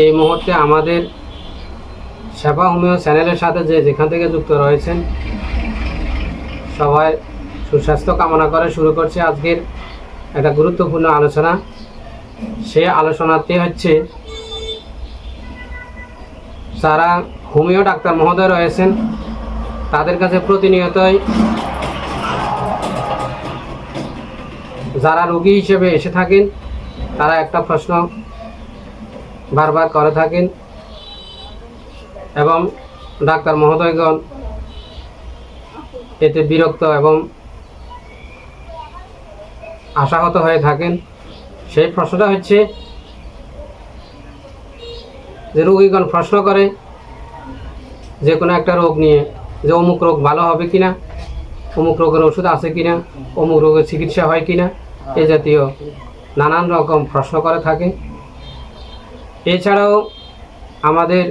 এই মুহূর্তে আমাদের সেবা হোমিও চ্যানেলের সাথে যেখান থেকে যুক্ত রয়েছেন সবাই সুস্বাস্থ্য কামনা করে শুরু করছে আজকের একটা গুরুত্বপূর্ণ আলোচনা। সেই আলোচনাটি হচ্ছে, যারা হোমিও ডাক্তার মহোদয় রয়েছেন তাদের কাছে প্রতিনিয়তই যারা রোগী হিসেবে এসে থাকেন তারা একটা প্রশ্ন বারবার করে থাকেন এবং ডাক্তার মহোদয়গণ এতে বিরক্ত এবং আশাহত হয়ে থাকেন। সেই প্রশ্নটা হচ্ছে যে রোগীগণ প্রশ্ন করে যে কোনো একটা রোগ নিয়ে, যে অমুক রোগ ভালো হবে কিনা, অমুক রোগের ওষুধ আছে কিনা, অমুক রোগের চিকিৎসা হয় কিনা, এ জাতীয় নানান রকম প্রশ্ন করে থাকে। এছাড়াও আমাদের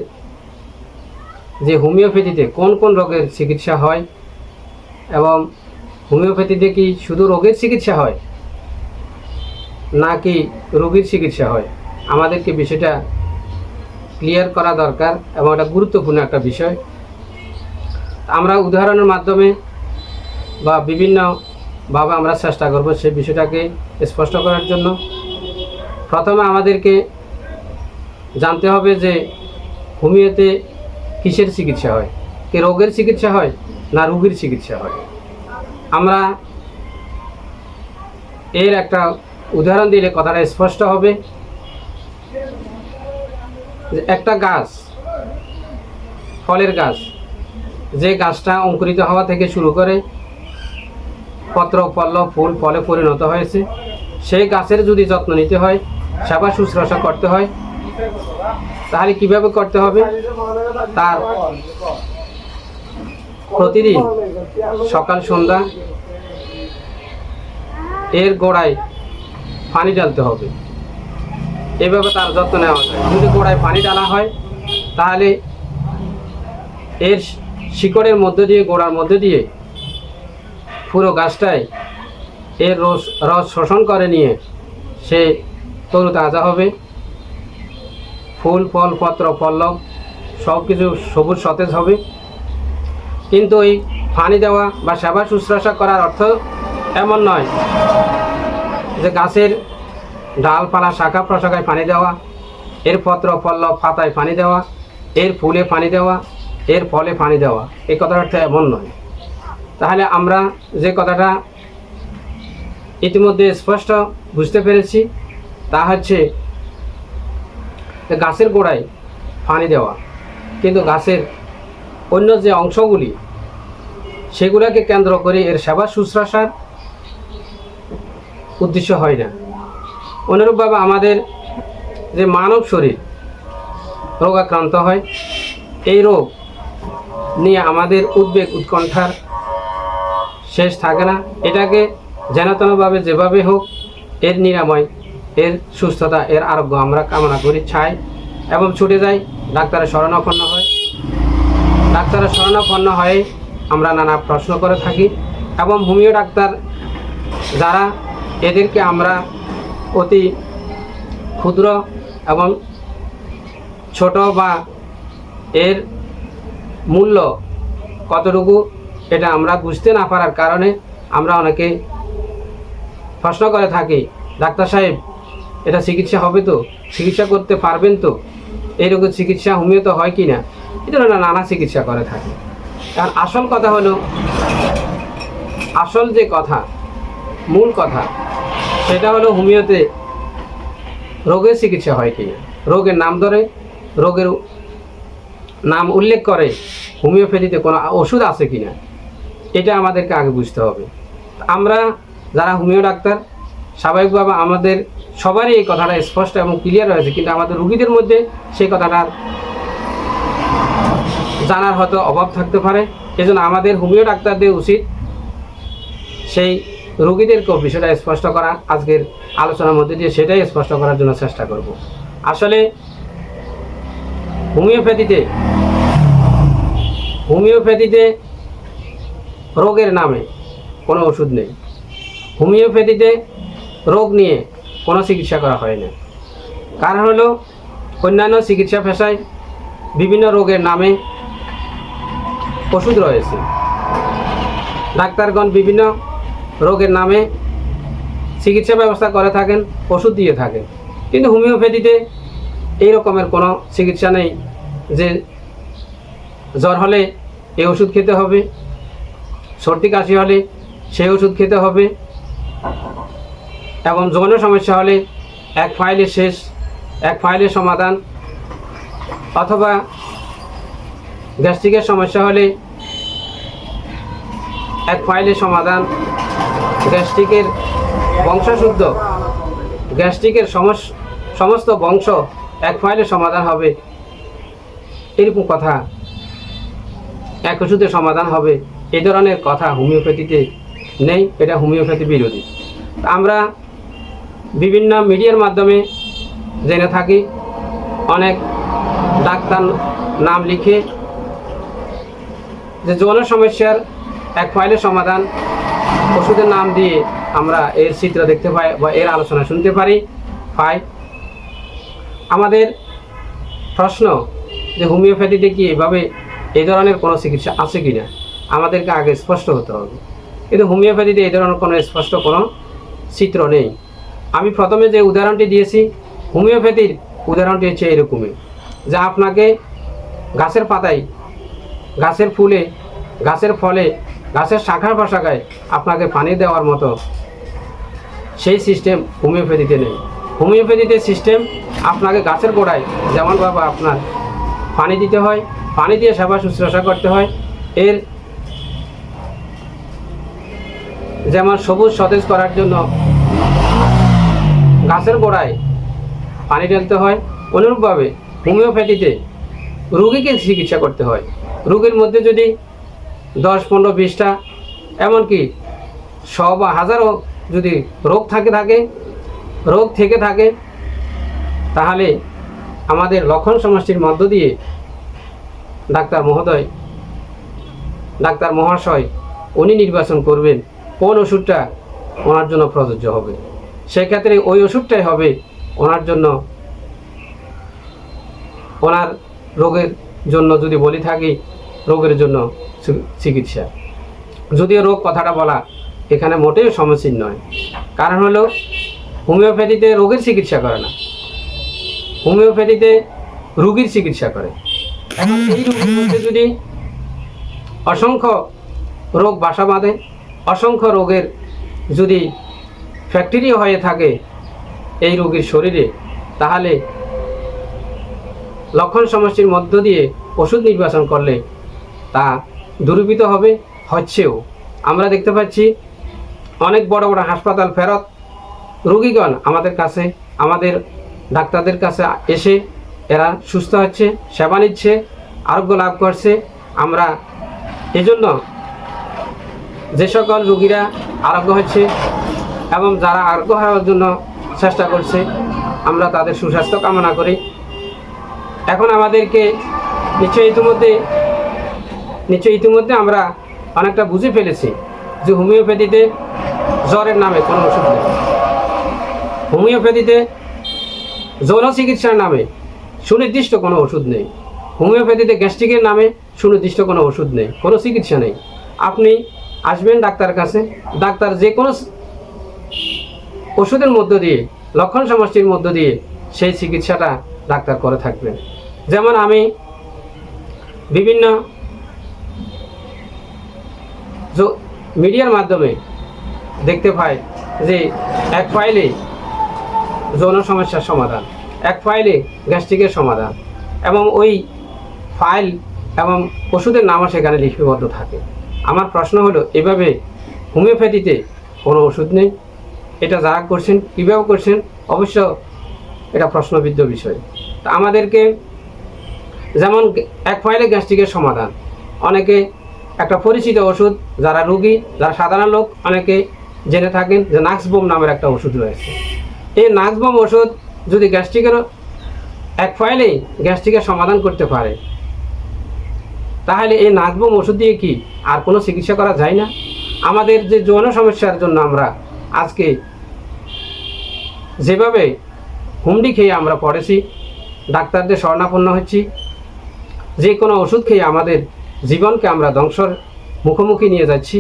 যে হোমিওপ্যাথিতে কোন কোন রোগের চিকিৎসা হয় এবং হোমিওপ্যাথিতে কি শুধু রোগের চিকিৎসা হয় নাকি রোগীর চিকিৎসা হয়, আমাদেরকে বিষয়টা ক্লিয়ার করা দরকার এবং এটা গুরুত্বপূর্ণ একটা বিষয়। আমরা উদাহরণের মাধ্যমে বা বিভিন্নভাবে আমরা চেষ্টা করব সেই বিষয়টাকে স্পষ্ট করার জন্য। প্রথমে আমাদেরকে জানতে হবে যে হোমিওতে কিসের চিকিৎসা হয়, কি রোগের চিকিৎসা হয় না রোগীর চিকিৎসা হয়। আমরা এর একটা উদাহরণ দিলে কথাটা স্পষ্ট হবে। একটা গাছ, ফলের গাছ, যে গাছটা অঙ্কুরিত হওয়া থেকে শুরু করে পত্র পল্লব ফুল ফলে পরিণত হয়েছে, সেই গাছের যদি যত্ন নিতে হয়, সেবা শুশ্রূষা করতে হয়, তাহলে কিভাবে করতে হবে? তার প্রতিদিন সকাল সন্ধ্যা এর গোড়ায় পানি ঢালতে হবে। এভাবে তার যত্ন নেওয়া যায়। যদি গোড়ায় পানি ঢালা হয় তাহলে এর শিকড়ের মধ্যে দিয়ে, গোড়ার মধ্যে দিয়ে পুরো গাছটাই এর রস শোষণ করে নিয়ে সে তরুতাজা হবে, ফুল ফল পত্র পল্লব সব কিছু সবুজ সতেজ হবে। কিন্তু এই পানি দেওয়া বা সেবা শুশ্রূষা করার অর্থ এমন নয় যে গাছের ডালপালা শাখা প্রশাখায় পানি দেওয়া, এর পত্র পল্লব পাতায় পানি দেওয়া, এর ফুলে পানি দেওয়া, এর ফলে পানি দেওয়া, এই কথার অর্থ এমন নয়। তাহলে আমরা যে কথাটা ইতিমধ্যে স্পষ্ট বুঝতে পেরেছি তা হচ্ছে গাছের গোড়ায় পানি দেওয়া, কিন্তু গাছের অন্য যে অংশগুলি সেগুলোকে কেন্দ্র করে এর সেবা শুশ্রূষার উদ্দেশ্য হয় না। অনুরূপভাবে আমাদের যে মানব শরীর রোগাক্রান্ত হয়, এই রোগ নিয়ে আমাদের উদ্বেগ উৎকণ্ঠার শেষ থাকে না। এটাকে যেনতেনভাবে যেভাবে হোক এর নিরাময়, এর সুস্থতা, এর আরোগ্য আমরা কামনা করি, চাই এবং ছুটে যাই ডাক্তারের শরণাপন্ন হয়। ডাক্তারের শরণাপন্ন হয়ে আমরা নানা প্রশ্ন করে থাকি এবং হোমিও ডাক্তার যারা, এদেরকে আমরা অতি ক্ষুদ্র এবং ছোট বা এর মূল্য কতটুকু এটা আমরা বুঝতে না পারার কারণে আমরা অনেকে প্রশ্ন করে থাকি, ডাক্তার সাহেব এটা চিকিৎসা হবে তো, চিকিৎসা করতে পারবেন তো, এই রোগের চিকিৎসা হোমিওতে হয় কি না, এই ধরনের নানা চিকিৎসা করে থাকে। কারণ আসল কথা হলো, আসল যে কথা, মূল কথা সেটা হলো হোমিওতে রোগের চিকিৎসা হয় কিনা, রোগের নাম ধরে, রোগের নাম উল্লেখ করে হোমিওপ্যাথিতে কোনো ওষুধ আছে কিনা, এটা আমাদেরকে আগে বুঝতে হবে। আমরা যারা হোমিও ডাক্তার স্বাভাবিকভাবে আমাদের সবারই এই কথাটা স্পষ্ট এবং ক্লিয়ার হয়েছে, কিন্তু আমাদের রোগীদের মধ্যে সেই কথাটা জানার হয়তো অভাব থাকতে পারে। এজন্য আমাদের হোমিও ডাক্তারদের উচিত সেই রোগীদেরকেও বিষয়টা স্পষ্ট করা। আজকের আলোচনার মধ্যে দিয়ে সেটাই স্পষ্ট করার জন্য চেষ্টা করব। আসলে হোমিওপ্যাথিতে রোগের নামে কোনো ওষুধ নেই। হোমিওপ্যাথিতে রোগ নিয়ে কোনো চিকিৎসা করা হয় না। কারণ হলো অন্যান্য চিকিৎসা পেশায় বিভিন্ন রোগের নামে ওষুধ রয়েছে। ডাক্তারগণ বিভিন্ন রোগের নামে চিকিৎসা ব্যবস্থা করে থাকেন, ওষুধ দিয়ে থাকেন। কিন্তু হোমিওপ্যাথিতে এই রকমের কোনো চিকিৎসা নেই যে জ্বর হলে এই ওষুধ খেতে হবে, সর্দি কাশি হলে সেই ওষুধ খেতে হবে, এবং যৌন সমস্যা হলে এক ফাইলে শেষ, এক ফাইলে সমাধান, অথবা গ্যাস্ট্রিকের সমস্যা হলে এক ফাইলে সমাধান, গ্যাস্ট্রিকের বংশশুদ্ধ, গ্যাস্ট্রিকের সমস্ত বংশ এক ফাইলে সমাধান হবে, এরকম কথা, এক ওষুধে সমাধান হবে, এই ধরনের কথা হোমিওপ্যাথিতে নেই। এটা হোমিওপ্যাথি বিরোধী। আমরা বিভিন্ন মিডিয়ার মাধ্যমে জেনে থাকি, অনেক ডাক্তার নাম লিখে যে যৌন সমস্যার এক ফাইলে সমাধান ওষুধের নাম দিয়ে আমরা এর চিত্র দেখতে পাই বা এর আলোচনা শুনতে পাই। আমাদের প্রশ্ন যে হোমিওপ্যাথিতে কি এভাবে এই ধরনের কোনো চিকিৎসা আছে কি না, আমাদেরকে আগে স্পষ্ট হতে হবে। কিন্তু হোমিওপ্যাথিতে এই ধরনের কোনো স্পষ্ট কোনো চিত্র নেই। আমি প্রথমে যে উদাহরণটি দিয়েছি, হোমিওপ্যাথির উদাহরণটি হচ্ছে এরকমই, যা আপনাকে গাছের পাতায়, গাছের ফুলে, গাছের ফলে, গাছের শাখায় প্রশাখায় আপনাকে পানি দেওয়ার মতো সেই সিস্টেম হোমিওপ্যাথিতে নেই। হোমিওপ্যাথিতে সিস্টেম আপনাকে গাছের গোড়ায় যেমনভাবে আপনার পানি দিতে হয়, পানি দিয়ে সেবা শুশ্রূষা করতে হয়, এর যেমন সবুজ সতেজ করার জন্য গাছের গোড়ায় পানি ঢালতে হয়, অনুরূপভাবে হোমিওপ্যাথিতে রোগীকে চিকিৎসা করতে হয়। রোগীর মধ্যে যদি 10, 15, 20টা এমনকি 100 বা 1000ও যদি রোগ থেকে থাকে তাহলে আমাদের লক্ষণ সমষ্টির মধ্য দিয়ে ডাক্তার মহাশয় উনি নির্বাচন করবেন কোন ওষুধটা ওনার জন্য প্রযোজ্য হবে। সেক্ষেত্রে ওই ওষুধটাই হবে ওনার জন্য, ওনার রোগের জন্য যদি বলি থাকি রোগের জন্য চিকিৎসা। যদিও রোগ কথাটা বলা এখানে মোটেও সমীচীন নয়, কারণ হলো হোমিওপ্যাথিতে রোগের চিকিৎসা করে না, হোমিওপ্যাথিতে রোগীর চিকিৎসা করে। এখন এই রোগের মধ্যে যদি অসংখ্য রোগ বাসা বাঁধে, অসংখ্য রোগের যদি ফ্যাক্টরি হয়ে থাকে এই রোগীর শরীরে, তাহলে লক্ষণ সমষ্টির মধ্য দিয়ে ওষুধ নির্বাচন করলে তা দূরীভূত হবে, হচ্ছেও। আমরা দেখতে পাচ্ছি অনেক বড় বড় হাসপাতাল ফেরত রোগীগণ আমাদের ডাক্তারদের কাছে এসে এরা সুস্থ হচ্ছে, সেবা নিচ্ছে, আরোগ্য লাভ করছে। আমরা এজন্য যে সকল রোগীরা আরোগ্য হচ্ছে এবং যারা আরোগ্য হওয়ার জন্য চেষ্টা করছে, আমরা তাদের সুস্বাস্থ্য কামনা করি। এখন আমাদেরকে নিশ্চয়ই ইতিমধ্যে আমরা অনেকটা বুঝে ফেলেছি যে হোমিওপ্যাথিতে জ্বরের নামে কোনো ওষুধ নেই, হোমিওপ্যাথিতে যৌন চিকিৎসার নামে সুনির্দিষ্ট কোনো ওষুধ নেই, হোমিওপ্যাথিতে গ্যাস্ট্রিকের নামে সুনির্দিষ্ট কোনো ওষুধ নেই, কোনো চিকিৎসা নেই। আপনি আসবেন ডাক্তারের কাছে, ডাক্তার যে কোনো ওষুধের মধ্য দিয়ে, লক্ষণ সমষ্টির মধ্য দিয়ে সেই চিকিৎসাটা ডাক্তার করে থাকবেন। যেমন আমি বিভিন্ন মিডিয়ার মাধ্যমে দেখতে পাই যে এক ফাইলে যৌন সমস্যার সমাধান, এক ফাইলে গ্যাস্ট্রিকের সমাধান, এবং ওই ফাইল এবং ওষুধের নামও সেখানে লিপিবদ্ধ থাকে। আমার প্রশ্ন হলো, এভাবে হোমিওপ্যাথিতে কোনো ওষুধ নেই। এটা যারা করছেন, কীভাবে করছেন, অবশ্য এটা প্রশ্নবিদ্ধ বিষয়। তা আমাদেরকে যেমন এক ফাইলে গ্যাস্ট্রিকের সমাধান, অনেকে একটা পরিচিত ওষুধ, যারা রোগী, যারা সাধারণ লোক অনেকে জেনে থাকেন যে নাক্সবোম নামের একটা ওষুধ রয়েছে। এই নাক্সবোম ওষুধ যদি গ্যাস্ট্রিকের এক ফাইলেই গ্যাস্ট্রিকের সমাধান করতে পারে, তাহলে এই নাক্সবোম ওষুধ দিয়ে কি আর কোনো চিকিৎসা করা যায় না? আমাদের যে যৌন সমস্যার জন্য আমরা আজকে যেভাবে হুমড়ি খেয়ে আমরা পড়েছি, ডাক্তারদের শরণাপন্ন হচ্ছি, যে কোনো ওষুধ খেয়ে আমাদের জীবনকে আমরা ধ্বংসর মুখোমুখি নিয়ে যাচ্ছি।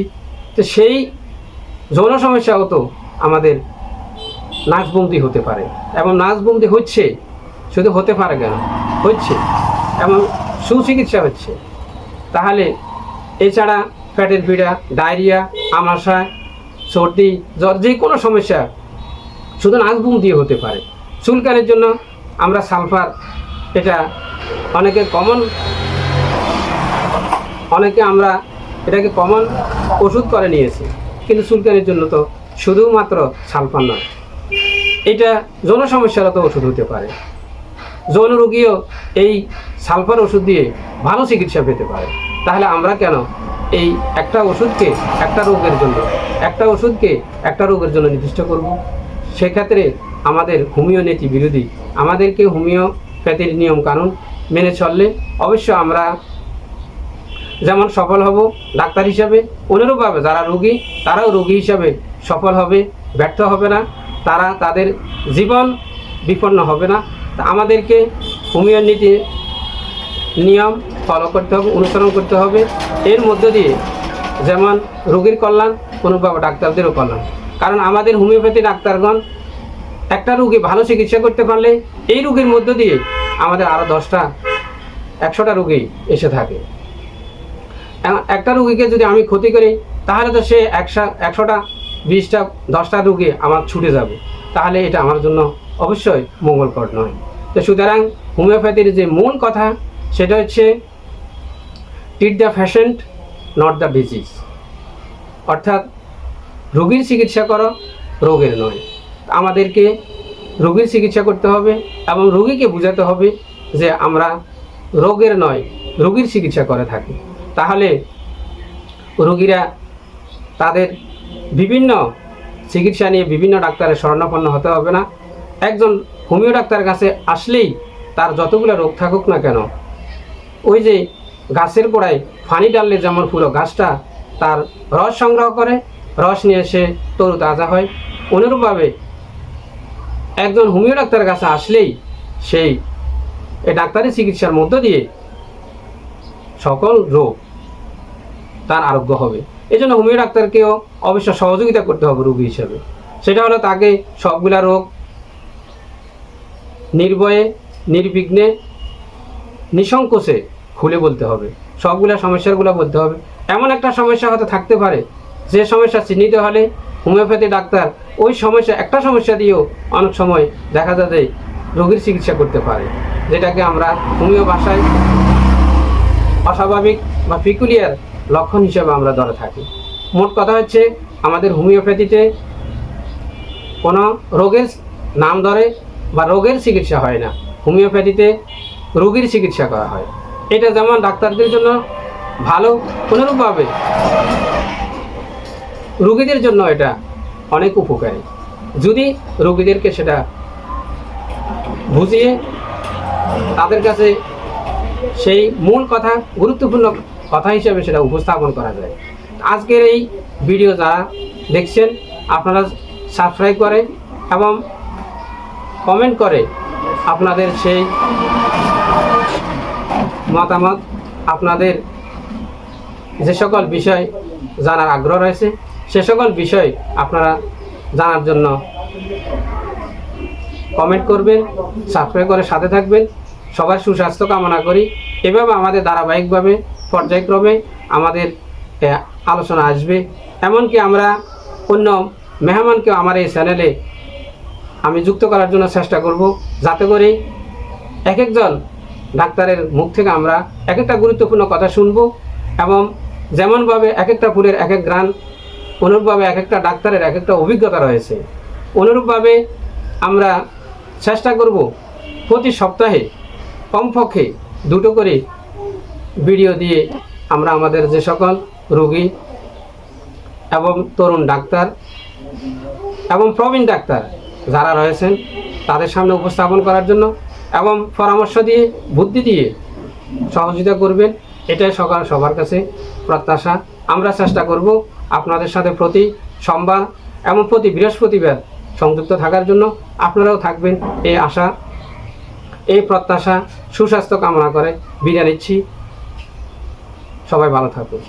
তো সেই যৌন সমস্যাও তো আমাদের নাচবন্দি হতে পারে, এবং নাচবন্দি হচ্ছে, শুধু হতে পারে কেন, হচ্ছে, এবং সুচিকিৎসা হচ্ছে। তাহলে এছাড়া পেটের পীড়া, ডায়রিয়া, আমাশা, সর্দি, জ্বর, যে কোনো সমস্যা শুধু নাচবন্দি হতে পারে। চুলকানির জন্য আমরা সালফার, এটা অনেকে আমরা এটাকে কমন ওষুধ করে নিয়েছি, কিন্তু চুলকানির জন্য তো শুধুমাত্র সালফার নয়, এটা যৌন সমস্যারও তো ওষুধ হতে পারে। যৌন রোগীও এই সালফার ওষুধ দিয়ে ভালো চিকিৎসা পেতে পারে। তাহলে আমরা কেন এই একটা ওষুধকে একটা রোগের জন্য নির্দিষ্ট করব? সেক্ষেত্রে আমাদের হোমিও নীতি বিরোধী। আমাদেরকে হোমিওপ্যাথির নিয়ম কানুন মেনে চললে অবশ্য আমরা যেমন সফল হব ডাক্তার হিসাবে, অনুরূপভাবে যারা রোগী তারাও রোগী হিসাবে সফল হবে, ব্যর্থ হবে না, তারা তাদের জীবন বিপন্ন হবে না। তা আমাদেরকে হোমিও নীতি নিয়ম ফলো করতে হবে, অনুসরণ করতে হবে। এর মধ্য দিয়ে যেমন রোগীর কল্যাণ, অনুরূপভাবে ডাক্তারদেরও কল্যাণ। কারণ আমাদের হোমিওপ্যাথি ডাক্তারগণ একটা রোগী ভালো চিকিৎসা করতে পারলে এই রোগীর মধ্য দিয়ে আমাদের আরও 100টা রোগী এসে থাকে। একটা রোগীকে যদি আমি ক্ষতি করি, তাহলে তো সে 100টা 20টা 10টা রোগী আমার ছুটে যাবে, তাহলে এটা আমার জন্য অবশ্যই মঙ্গলকর নয়। তো সুতরাং হোমিওপ্যাথির যে মূল কথা সেটা হচ্ছে treat the patient not the disease, অর্থাৎ রোগীর চিকিৎসা করো, রোগের নয়। আমাদেরকে রোগীর চিকিৎসা করতে হবে এবং রোগীকে বোঝাতে হবে যে আমরা রোগের নয় রোগীর চিকিৎসা করে থাকি। তাহলে রোগীরা তাদের বিভিন্ন চিকিৎসা নিয়ে বিভিন্ন ডাক্তারের শরণাপন্ন হতে হবে না। একজন হোমিও ডাক্তারের কাছে আসলেই তার যতগুলো রোগ থাকুক না কেন, ওই যে গাছের গোড়ায় পানি ডাললে যেমন পুরো গাছটা তার রস সংগ্রহ করে, রস নিয়ে সে তরুতাজা হয়, অনুরূপভাবে একজন হোমিও ডাক্তারের কাছে আসলেই সেই ডাক্তারি চিকিৎসার মধ্য দিয়ে সকল রোগ তার আরোগ্য হবে। এই জন্য হোমিও ডাক্তারকেও অবশ্য সহযোগিতা করতে হবে রোগী হিসেবে। সেটা হলো তাকে সবগুলা রোগ নির্ভয়ে, নির্বিঘ্নে, নিঃসংকোচে খুলে বলতে হবে, সবগুলা সমস্যাগুলো বলতে হবে। এমন একটা সমস্যা হয়তো থাকতে পারে যে সমস্যা চিহ্নিত হলে হোমিওপ্যাথি ডাক্তার ওই একটা সমস্যা দিয়েও অনেক সময় দেখা যায় যে রোগীর চিকিৎসা করতে পারে, যেটাকে আমরা হোমিও ভাষায় অস্বাভাবিক বা পিকুলিয়ার লক্ষণ হিসেবে আমরা ধরে থাকি। মোট কথা হচ্ছে আমাদের হোমিওপ্যাথিতে কোনো রোগের নাম ধরে বা রোগের চিকিৎসা হয় না, হোমিওপ্যাথিতে রোগীর চিকিৎসা করা হয়। এটা যেমন ডাক্তারদের জন্য ভালো, অনুরূপভাবে রোগীদের জন্য এটা অনেক উপকারী, যদি রোগীদেরকে সেটা বুঝিয়ে তাদের কাছে সেই মূল কথা, গুরুত্বপূর্ণ কথা হিসেবে সেটা উপস্থাপন করা যায়। আজকের এই ভিডিও যারা দেখছেন আপনারা সাবস্ক্রাইব করে এবং কমেন্ট করে আপনাদের সেই মতামত, আপনাদের যে সকল বিষয় জানার আগ্রহ রয়েছে সে সকল বিষয় আপনারা জানার জন্য কমেন্ট করবেন, সাবস্ক্রাইব করে সাথে থাকবেন। সবার সুস্বাস্থ্য কামনা করি। এভাবে আমাদের ধারাবাহিকভাবে পর্যায়ক্রমে আমাদের আলোচনা আসবে। এমনকি আমরা অন্য মেহমানকেও আমার এই চ্যানেলে আমি যুক্ত করার জন্য চেষ্টা করব, যাতে করে এক একজন ডাক্তারের মুখ থেকে আমরা এক একটা গুরুত্বপূর্ণ কথা শুনব, এবং যেমনভাবে এক একটা ফুলের এক এক গ্রান, অনুরূপভাবে এক একটা ডাক্তারের এক একটা অভিজ্ঞতা রয়েছে, অনুরূপভাবে আমরা চেষ্টা করব প্রতি সপ্তাহে কমপক্ষে 2টো করে ভিডিও দিয়ে আমরা আমাদের যে সকল রোগী এবং তরুণ ডাক্তার এবং প্রবীণ ডাক্তার যারা রয়েছেন তাদের সামনে উপস্থাপন করার জন্য এবং পরামর্শ দিয়ে, বুদ্ধি দিয়ে সহযোগিতা করবেন, এটাই সবার কাছে প্রত্যাশা। আমরা চেষ্টা করব আপনাদের সাথে প্রতি সোমবার এবং প্রতি বৃহস্পতিবার সংযুক্ত থাকার জন্য। আপনারাও থাকবেন এই আশা এই প্রত্যাশা সুস্বাস্থ্য কামনা করে বিদায় নিচ্ছি। সবাই ভালো থাকুন।